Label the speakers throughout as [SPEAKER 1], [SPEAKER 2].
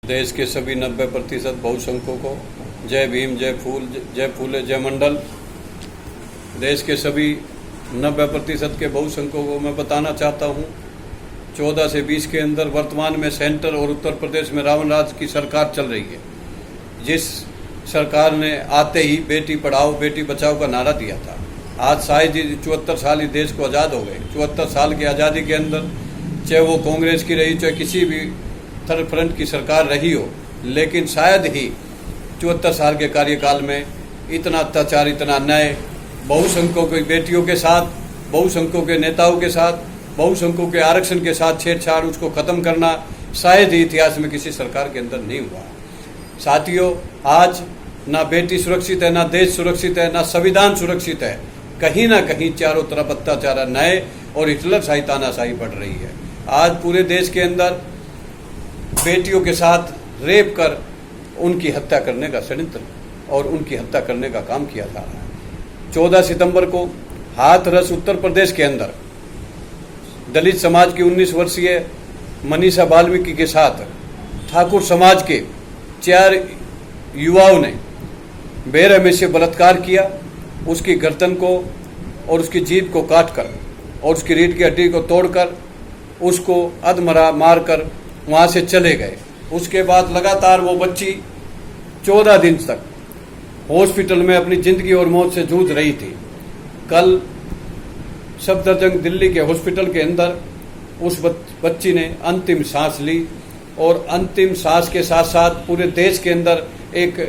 [SPEAKER 1] देश के सभी 90% बहुसंख्यकों को जय भीम, जय फूले, जय मंडल। देश के सभी 90% के बहुसंख्यकों को मैं बताना चाहता हूँ, 14 से 20 के अंदर वर्तमान में सेंटर और उत्तर प्रदेश में रावण राज की सरकार चल रही है। जिस सरकार ने आते ही बेटी पढ़ाओ बेटी बचाओ का नारा दिया था। आज शायद ही 74 साल ही देश को आज़ाद हो गए। 74 साल की आज़ादी के अंदर चाहे वो कांग्रेस की रही, चाहे किसी भी थर्ड फ्रंट की सरकार रही हो, लेकिन शायद ही 74 साल के कार्यकाल में इतना अत्याचार, इतना अन्याय बहुसंख्यकों की बेटियों के साथ, बहुसंख्यकों के नेताओं के साथ, बहुसंख्यकों के आरक्षण के साथ छेड़छाड़, उसको खत्म करना शायद ही इतिहास में किसी सरकार के अंदर नहीं हुआ। साथियों, आज ना बेटी सुरक्षित है, ना देश सुरक्षित है, ना संविधान सुरक्षित है। कहीं ना कहीं चारों तरफ अत्याचार, अन्याय और हिटलरशाही तानाशाही बढ़ रही है। आज पूरे देश के अंदर बेटियों के साथ रेप कर उनकी हत्या करने का षड्यंत्र और उनकी हत्या करने का काम किया जा रहा है। 14 सितंबर को हाथरस उत्तर प्रदेश के अंदर दलित समाज की 19 वर्षीय मनीषा वाल्मीकि के साथ ठाकुर समाज के 4 युवाओं ने बेरहमी से बलात्कार किया। उसकी गर्दन को और उसकी जीभ को काटकर और उसकी रीढ़ की हड्डी को तोड़कर उसको अधमरा मारकर वहाँ से चले गए। उसके बाद लगातार वो बच्ची 14 दिन तक हॉस्पिटल में अपनी जिंदगी और मौत से जूझ रही थी। कल सफदरजंग दिल्ली के हॉस्पिटल के अंदर उस बच्ची ने अंतिम सांस ली और अंतिम सांस के साथ साथ पूरे देश के अंदर एक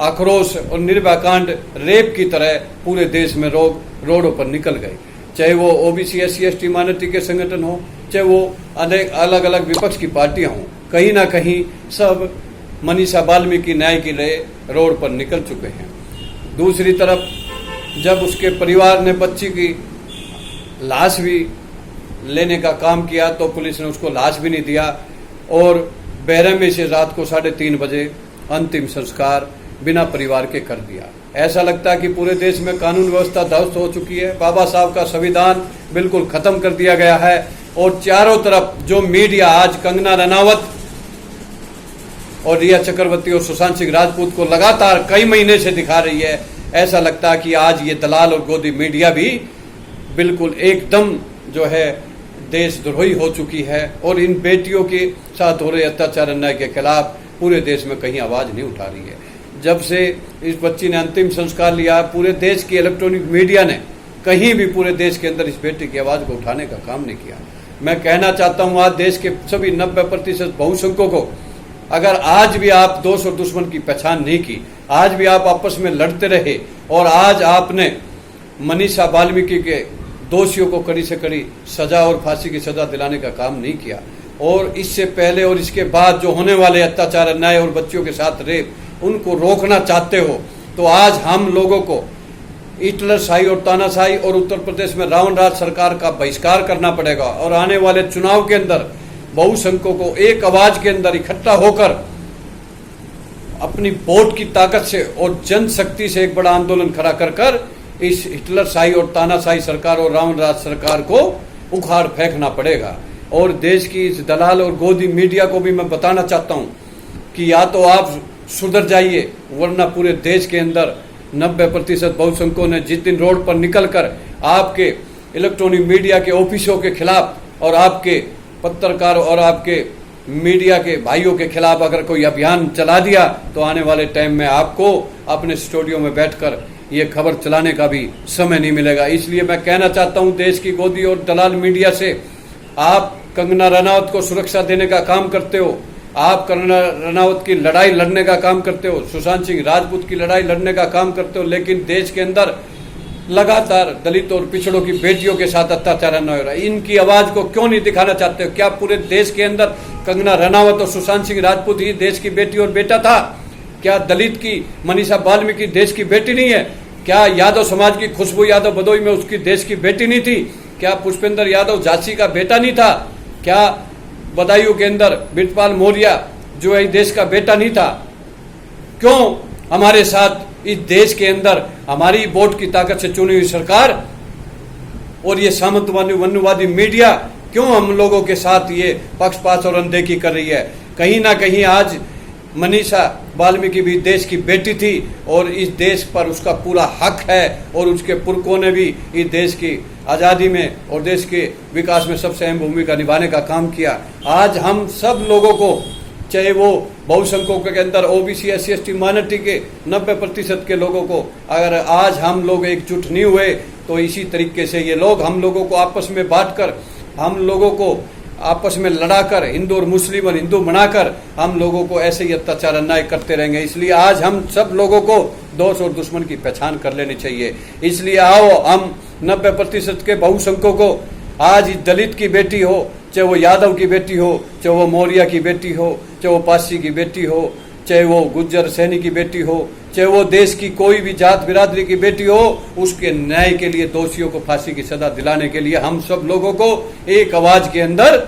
[SPEAKER 1] आक्रोश और निर्भया कांड रेप की तरह पूरे देश में रोडों पर निकल गए। चाहे वो ओबीसी, SC, ST माइनॉरिटी के संगठन हो, चाहे वो अलग अलग विपक्ष की पार्टियां हों, कहीं ना कहीं सब मनीषा वाल्मीकि न्याय के लिए रोड पर निकल चुके हैं। दूसरी तरफ जब उसके परिवार ने बच्ची की लाश भी लेने का काम किया तो पुलिस ने उसको लाश भी नहीं दिया और बेरहमी से रात को 3:30 बजे अंतिम संस्कार बिना परिवार के कर दिया। ऐसा लगता है कि पूरे देश में कानून व्यवस्था ध्वस्त हो चुकी है। बाबा साहब का संविधान बिल्कुल खत्म कर दिया गया है और चारों तरफ जो मीडिया आज कंगना रनावत और रिया चक्रवर्ती और सुशांत सिंह राजपूत को लगातार कई महीने से दिखा रही है, ऐसा लगता है कि आज ये दलाल और गोदी मीडिया भी बिल्कुल एकदम जो है देशद्रोही हो चुकी है और इन बेटियों के साथ हो रहे अत्याचार, अन्याय के खिलाफ पूरे देश में कहीं आवाज नहीं उठा रही है। जब से इस बच्ची ने अंतिम संस्कार लिया, पूरे देश की इलेक्ट्रॉनिक मीडिया ने कहीं भी पूरे देश के अंदर इस बेटी की आवाज को उठाने का काम नहीं किया। मैं कहना चाहता हूं, आज देश के सभी 90% बहुसंख्यकों को, अगर आज भी आप दोस्त और दुश्मन की पहचान नहीं की, आज भी आप आपस में लड़ते रहे और आज आपने मनीषा वाल्मीकि के दोषियों को कड़ी से कड़ी सजा और फांसी की सजा दिलाने का काम नहीं किया और इससे पहले और इसके बाद जो होने वाले अत्याचार, अन्याय और बच्चियों के साथ रेप, उनको रोकना चाहते हो तो आज हम लोगों को हिटलरशाही और तानाशाही और उत्तर प्रदेश में रावण राज सरकार का बहिष्कार करना पड़ेगा और आने वाले चुनाव के अंदर बहुसंख्यकों को एक आवाज के अंदर इकट्ठा होकर अपनी वोट की ताकत से और जनशक्ति से एक बड़ा आंदोलन खड़ा कर इस हिटलरशाही और तानाशाही सरकार और रावण राज सरकार को उखाड़ फेंकना पड़ेगा। और देश की इस दलाल और गोदी मीडिया को भी मैं बताना चाहता हूं कि या तो आप सुधर जाइए, वरना पूरे देश के अंदर 90% बहुसंख्यकों ने जिस दिन रोड पर निकलकर आपके इलेक्ट्रॉनिक मीडिया के ऑफिसों के खिलाफ और आपके पत्रकारों और आपके मीडिया के भाइयों के खिलाफ अगर कोई अभियान चला दिया तो आने वाले टाइम में आपको अपने स्टूडियो में बैठकर ये खबर चलाने का भी समय नहीं मिलेगा। इसलिए मैं कहना चाहता हूं देश की गोदी और दलाल मीडिया से, आप कंगना रनावत को सुरक्षा देने का काम करते हो, आप कंगना रनावत की लड़ाई लड़ने का काम करते हो, सुशांत सिंह राजपूत की लड़ाई लड़ने का काम करते हो, लेकिन देश के अंदर लगातार दलित और पिछड़ों की बेटियों के साथ अत्याचार न हो रहा है। इनकी आवाज को क्यों नहीं दिखाना चाहते हो? क्या पूरे देश के अंदर कंगना रनावत और सुशांत सिंह राजपूत ही देश की बेटी और बेटा था? क्या दलित की मनीषा वाल्मीकि देश की बेटी नहीं है? क्या यादव समाज की खुशबू यादव भदोई में उसकी देश की बेटी नहीं थी? क्या पुष्पेंद्र यादव झांसी का बेटा नहीं था? क्या बदायूं के अंदर बिरपाल मौर्य जो है देश का बेटा नहीं था? क्यों हमारे साथ इस देश के अंदर हमारी वोट की ताकत से चुनी हुई सरकार और ये सामंतवादी वन्यवादी मीडिया क्यों हम लोगों के साथ ये पक्षपात और अनदेखी कर रही है? कहीं ना कहीं आज मनीषा वाल्मीकि भी देश की बेटी थी और इस देश पर उसका पूरा हक है और उसके पुरखों ने भी इस देश की आज़ादी में और देश के विकास में सबसे अहम भूमिका निभाने का काम किया। आज हम सब लोगों को, चाहे वो बहुसंख्यकों के अंदर ओबीसी, SC, ST माइनॉरिटी के 90% के लोगों को, अगर आज हम लोग एकजुट नहीं हुए तो इसी तरीके से ये लोग हम लोगों को आपस में बांटकर, हम लोगों को आपस में लड़ाकर, हिंदू और मुस्लिम और हिंदू बनाकर हम लोगों को ऐसे ही अत्याचार अन्याय करते रहेंगे। इसलिए आज हम सब लोगों को दोस्त और दुश्मन की पहचान कर लेनी चाहिए। इसलिए आओ हम 90% के बहुसंख्यकों को, आज दलित की बेटी हो, चाहे वो यादव की बेटी हो, चाहे वो मौर्य की बेटी हो, चाहे वो पारसी की बेटी हो, चाहे वो गुज्जर सैनी की बेटी हो, चाहे वो देश की कोई भी जात बिरादरी की बेटी हो, उसके न्याय के लिए, दोषियों को फांसी की सजा दिलाने के लिए हम सब लोगों को एक आवाज के अंदर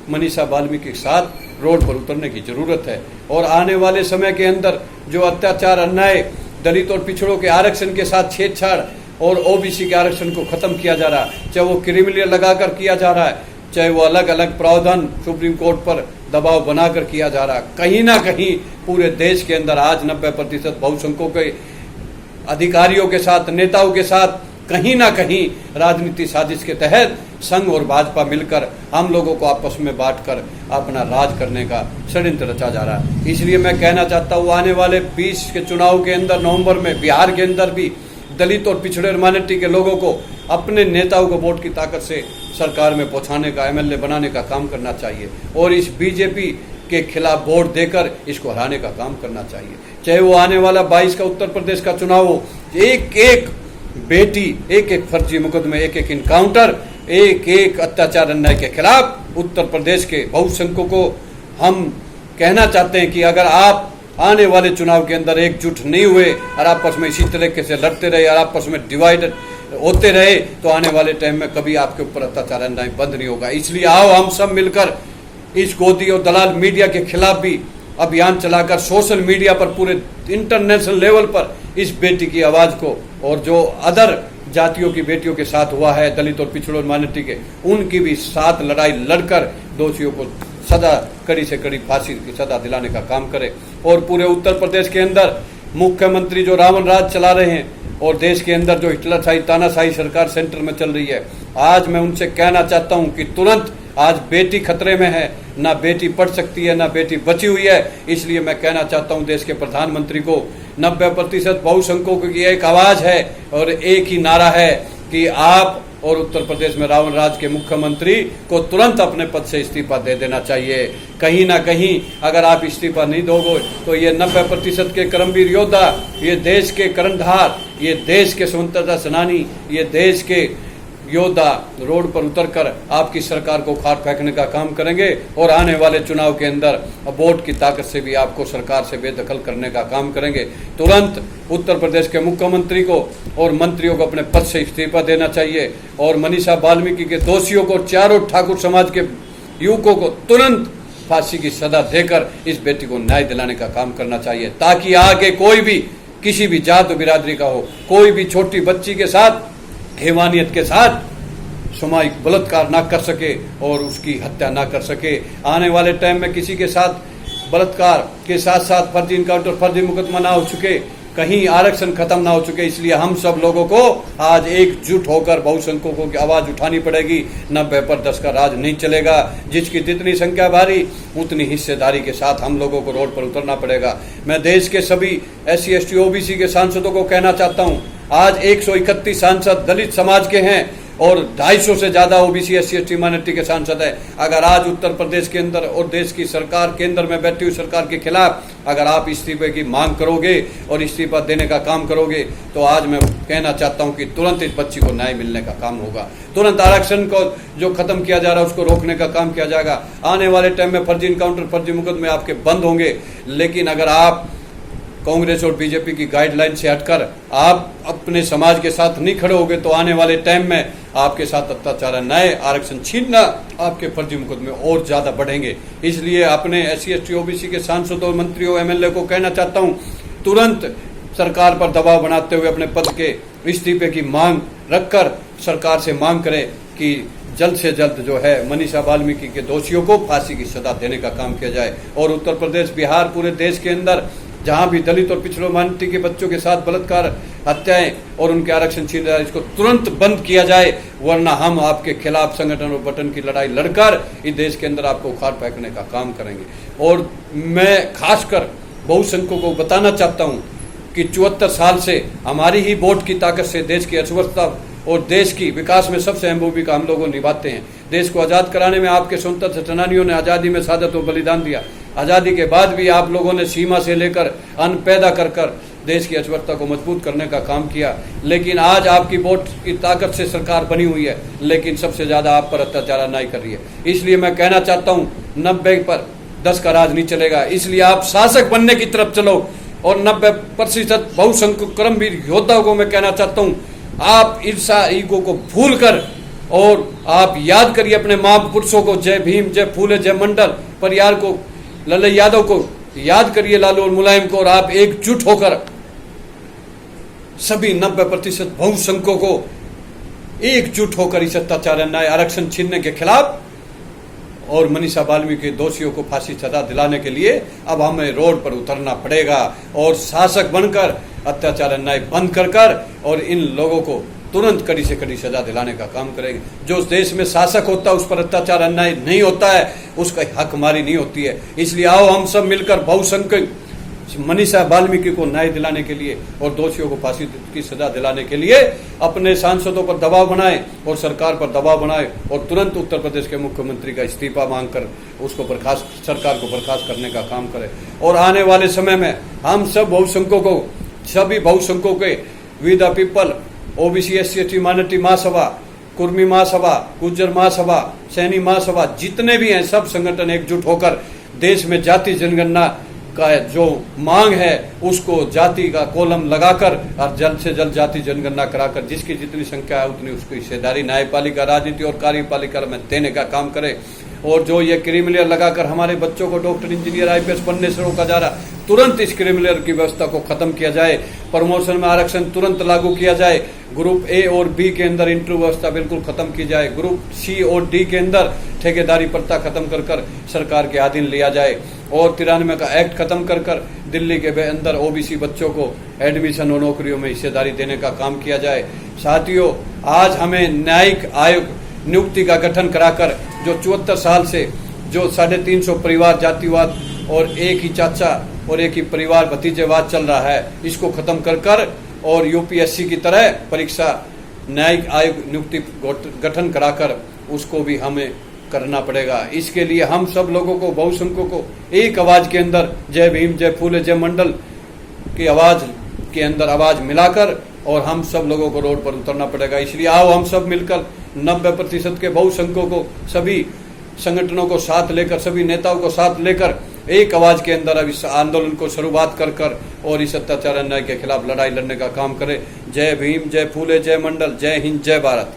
[SPEAKER 1] मनीषा वाल्मीकि के साथ रोड पर उतरने की जरूरत है। और आने वाले समय के अंदर जो अत्याचार, अन्याय, दलित और पिछड़ों के आरक्षण के साथ छेड़छाड़ और ओबीसी के आरक्षण को खत्म किया जा रहा है, चाहे वो क्रिमिनल लगाकर किया जा रहा है, चाहे वो अलग अलग प्रावधान सुप्रीम कोर्ट पर दबाव बनाकर किया जा रहा है, कहीं ना कहीं पूरे देश के अंदर आज 90% बहुसंख्यकों के अधिकारियों के साथ, नेताओं के साथ कहीं ना कहीं राजनीति साजिश के तहत संघ और भाजपा मिलकर हम लोगों को आपस में बांटकर अपना राज करने का षड्यंत्र रचा जा रहा है। इसलिए मैं कहना चाहता हूँ, आने वाले 20 के चुनाव के अंदर नवंबर में बिहार के अंदर भी दलित और पिछड़े माइनॉरिटी के लोगों को अपने नेताओं को वोट की ताकत से सरकार में पहुंचाने का, MLA बनाने का काम करना चाहिए और इस बीजेपी के खिलाफ वोट देकर इसको हराने का काम करना चाहिए। चाहे वो आने वाला 22 का उत्तर प्रदेश का चुनाव हो, एक एक बेटी, एक एक फर्जी मुकदमे, एक एक इनकाउंटर, एक एक अत्याचार अन्याय के खिलाफ उत्तर प्रदेश के बहुसंख्यकों को हम कहना चाहते हैं कि अगर आप आने वाले चुनाव के अंदर एकजुट नहीं हुए और आपस में इसी तरीके से लड़ते रहे और आपस में डिवाइड होते रहे तो आने वाले टाइम में कभी आपके ऊपर अत्याचार अन्याय बंद नहीं होगा। इसलिए आओ हम सब मिलकर इस गोदी और दलाल मीडिया के खिलाफ भी अभियान चलाकर सोशल मीडिया पर, पूरे इंटरनेशनल लेवल पर इस बेटी की आवाज को, और जो अदर जातियों की बेटियों के साथ हुआ है, दलित और पिछड़ों माइनॉरिटी के, उनकी भी साथ लड़ाई लड़कर दोषियों को सजा, कड़ी से कड़ी फांसी की सजा दिलाने का काम करे। और पूरे उत्तर प्रदेश के अंदर मुख्यमंत्री जो रावण राज चला रहे हैं और देश के अंदर जो हिटलरशाही, तानाशाही सरकार सेंटर में चल रही है, आज मैं उनसे कहना चाहता हूं कि तुरंत, आज बेटी खतरे में है, ना बेटी पढ़ सकती है, ना बेटी बची हुई है। इसलिए मैं कहना चाहता हूं देश के प्रधानमंत्री को, 90% बहुसंख्यकों की एक आवाज है और एक ही नारा है कि आप और उत्तर प्रदेश में रावण राज के मुख्यमंत्री को तुरंत अपने पद से इस्तीफा दे देना चाहिए। कहीं ना कहीं अगर आप इस्तीफा नहीं दोगे तो ये 90% के कर्मवीर योद्धा, ये देश के कर्णधार, ये देश के स्वतंत्रता सेनानी, ये देश के योद्धा रोड पर उतरकर आपकी सरकार को खाट फेंकने का काम करेंगे और आने वाले चुनाव के अंदर वोट की ताकत से भी आपको सरकार से बेदखल करने का काम करेंगे। तुरंत उत्तर प्रदेश के मुख्यमंत्री को और मंत्रियों को अपने पद से इस्तीफा देना चाहिए और मनीषा वाल्मीकि के दोषियों को, चारों ठाकुर समाज के युवकों को तुरंत फांसी की सजा देकर इस बेटी को न्याय दिलाने का काम करना चाहिए, ताकि आगे कोई भी, किसी भी जात बिरादरी का हो, कोई भी छोटी बच्ची के साथ, हैवानियत के साथ सामूहिक बलात्कार ना कर सके और उसकी हत्या ना कर सके। आने वाले टाइम में किसी के साथ बलात्कार के साथ साथ फर्जी इनकाउंटर, फर्जी मुकदमा ना हो चुके, कहीं आरक्षण खत्म ना हो चुके। इसलिए हम सब लोगों को आज एकजुट होकर बहुसंख्यकों की आवाज उठानी पड़ेगी। 90% का राज नहीं चलेगा। जिसकी जितनी संख्या भारी उतनी हिस्सेदारी के साथ हम लोगों को रोड पर उतरना पड़ेगा। मैं देश के सभी SC, ST, OBC के सांसदों को कहना चाहता हूं, आज 131 सांसद दलित समाज के हैं और 250 से ज्यादा OBC, SC, ST माइनॉरिटी के सांसद है। अगर आज उत्तर प्रदेश के अंदर और देश की सरकार, केंद्र में बैठी हुई सरकार के खिलाफ अगर आप इस्तीफे की मांग करोगे और इस्तीफा देने का काम करोगे तो आज मैं कहना चाहता हूं कि तुरंत इस बच्ची को न्याय मिलने का काम होगा। तुरंत आरक्षण को जो खत्म किया जा रहा है उसको रोकने का काम किया जाएगा। आने वाले टाइम में फर्जी इनकाउंटर, फर्जी मुकदमे आपके बंद होंगे। लेकिन अगर आप कांग्रेस और बीजेपी की गाइडलाइन से हटकर आप अपने समाज के साथ नहीं खड़े होगे तो आने वाले टाइम में आपके साथ अत्याचार, नए आरक्षण छीनना, आपके फर्जी मुकदमे और ज्यादा बढ़ेंगे। इसलिए अपने SC, ST, OBC के सांसदों, मंत्रियों, MLA को कहना चाहता हूं, तुरंत सरकार पर दबाव बनाते हुए अपने पद के इस्तीफे की मांग रखकर सरकार से मांग करें कि जल्द से जल्द जो है मनीषा वाल्मीकि के दोषियों को फांसी की सजा देने का काम किया जाए। और उत्तर प्रदेश, बिहार, पूरे देश के अंदर जहां भी दलित और पिछड़ों माइनॉरिटी के बच्चों के साथ बलात्कार, हत्याएं और उनके आरक्षण छीन रहा है, इसको तुरंत बंद किया जाए, वरना हम आपके खिलाफ संगठन और बटन की लड़ाई लड़कर इस देश के अंदर आपको उखाड़ फेंकने का काम करेंगे। और मैं खासकर बहुसंख्यकों को बताना चाहता हूं कि 74 साल से हमारी ही वोट की ताकत से देश की अर्थव्यवस्था और देश की विकास में सबसे अहम भूमिका हम लोगों निभाते हैं। देश को आज़ाद कराने में आपके स्वतंत्रता सेनानियों ने आज़ादी में शहादत और बलिदान दिया। आज़ादी के बाद भी आप लोगों ने सीमा से लेकर अन्न पैदा कर कर देश की अर्थव्यवस्था को मजबूत करने का काम किया। लेकिन आज आपकी वोट की ताकत से सरकार बनी हुई है, लेकिन सबसे ज़्यादा आप पर अत्याचार अन्याय कर रही है। इसलिए मैं कहना चाहता हूँ 90 पर 10 का राज नहीं चलेगा। इसलिए आप शासक बनने की तरफ चलो। और 90% बहुसंख्यक कर्मवीर योद्धाओं को मैं कहना चाहता हूँ, आप ईर्षा ईगो को भूल कर और आप याद करिए अपने महापुरुषों को, जय भीम, जय फूले, जय मंडल परिवार को, लल्लू यादव को याद करिए, लालू और मुलायम को, और आप एकजुट होकर सभी 90% बहुसंख्यकों को एकजुट होकर इस अत्याचार, अन्याय, आरक्षण छीनने के खिलाफ और मनीषा वाल्मीकि के दोषियों को फांसी सजा दिलाने के लिए अब हमें रोड पर उतरना पड़ेगा और शासक बनकर अत्याचार, अन्याय बंद कर और इन लोगों को तुरंत कड़ी से कड़ी सजा दिलाने का काम करेंगे। जो देश में शासक होता है उस पर अत्याचार, अन्याय नहीं होता है, उसका हकमारी नहीं होती है। इसलिए आओ हम सब मिलकर बहुसंख्यक मनीषा वाल्मीकि को न्याय दिलाने के लिए और दोषियों को फांसी की सजा दिलाने के लिए अपने सांसदों पर दबाव बनाए और सरकार पर दबाव बनाए और तुरंत उत्तर प्रदेश के मुख्यमंत्री का इस्तीफा मांगकर उसको बर्खास्त, सरकार को बर्खास्त करने का काम करे। और आने वाले समय में हम सब बहुसंख्यकों को, सभी बहुसंख्यकों के, we the people, OBC, SC, ST minority Mahasabha, Kurmi Mahasabha, Gujjar Mahasabha, Saini Mahasabha, जितने भी हैं सब संगठन एकजुट होकर देश में जाति जनगणना का जो मांग है उसको जाति का कॉलम लगाकर और जल्द से जल्द जाति जनगणना कराकर जिसकी जितनी संख्या है उतनी उसकी हिस्सेदारी न्यायपालिका, राजनीति और कार्यपालिका में देने का काम करे। और जो ये क्रिमिनल लगाकर हमारे बच्चों को डॉक्टर, इंजीनियर, आईपीएस बनने से रोका जा रहा, तुरंत इस क्रिमिनल की व्यवस्था को खत्म किया जाए। प्रमोशन में आरक्षण तुरंत लागू किया जाए। ग्रुप ए और बी के अंदर इंटरव्यू व्यवस्था बिल्कुल खत्म की जाए। ग्रुप सी और डी के अंदर ठेकेदारी प्रथा खत्म कर सरकार के अधीन लिया जाए। और 93 का एक्ट खत्म कर दिल्ली के अंदर ओबीसी बच्चों को एडमिशन और नौकरियों में हिस्सेदारी देने का काम किया जाए। साथियों, आज हमें न्यायिक आयोग नियुक्ति का गठन कराकर जो 74 साल से जो 350 परिवार जातिवाद और एक ही चाचा और एक ही परिवार भतीजेवाद चल रहा है, इसको खत्म कर और यूपीएससी की तरह परीक्षा न्यायिक आयोग नियुक्ति गठन कराकर उसको भी हमें करना पड़ेगा। इसके लिए हम सब लोगों को, बहुसंख्यकों को एक आवाज के अंदर जय भीम, जय फूले, जय मंडल की आवाज के अंदर आवाज मिलाकर और हम सब लोगों को रोड पर उतरना पड़ेगा। इसलिए आओ हम सब मिलकर 90% के बहुसंख्यकों को, सभी संगठनों को साथ लेकर, सभी नेताओं को साथ लेकर एक आवाज के अंदर अब इस आंदोलन को शुरुआत कर और इस अत्याचार, अन्याय के खिलाफ लड़ाई लड़ने का काम करें। जय भीम, जय फूले, जय मंडल, जय हिंद, जय भारत।